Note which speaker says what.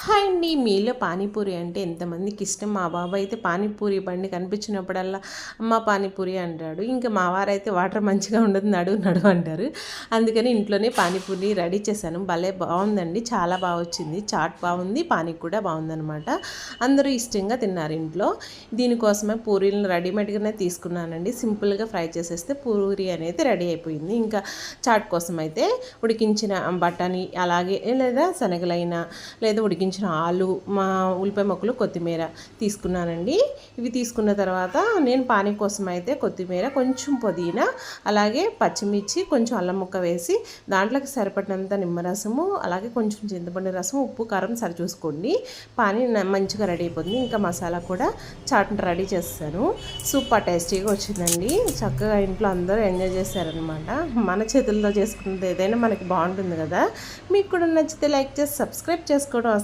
Speaker 1: Hi అండి. మీలో పానీపూరి అంటే ఎంతమందికి ఇష్టం? మా బాబు అయితే పానీపూరి బండి కనిపించినప్పుడల్లా అమ్మ పానీపూరి అంటాడు. ఇంకా మా వారైతే వాటర్ మంచిగా ఉండదు, నడు నడు అంటారు. అందుకని ఇంట్లోనే పానీపూరి రెడీ చేశాను. భలే బాగుందండి, చాలా బాగా వచ్చింది. చాట్ బాగుంది, పానీ కూడా బాగుందనమాట. అందరూ ఇష్టంగా తిన్నారు ఇంట్లో. దీనికోసమే పూరీలను రెడీమేడ్గానే తీసుకున్నానండి. సింపుల్గా ఫ్రై చేసేస్తే పూరి అనేది రెడీ అయిపోయింది. ఇంకా చాట్ కోసం అయితే ఉడికించిన బఠానీ అలాగే లేదా శనగలైనా లేదా ఉడికించిన ఆలు, ఉల్లిపాయ ముక్కలు, కొత్తిమీర తీసుకున్నానండి. ఇవి తీసుకున్న తర్వాత నేను పానీ కోసం అయితే కొత్తిమీర, కొంచెం పుదీనా, అలాగే పచ్చిమిర్చి, కొంచెం అల్లం ముక్క వేసి దాంట్లోకి సరిపడినంత నిమ్మరసము, అలాగే కొంచెం చింతపండు రసం, ఉప్పు కారం సరి చూసుకోండి. పానీ మంచిగా రెడీ అయిపోతుంది. ఇంకా మసాలా కూడా చాట్ని రెడీ చేస్తాను. సూపర్ టేస్టీగా వచ్చిందండి. చక్కగా ఇంట్లో అందరూ ఎంజాయ్ చేశారనమాట. మన చేతుల్లో చేసుకున్నది ఏదైనా మనకి బాగుంటుంది కదా. మీకు కూడా నచ్చితే లైక్ చేసి సబ్స్క్రైబ్ చేసుకోవడం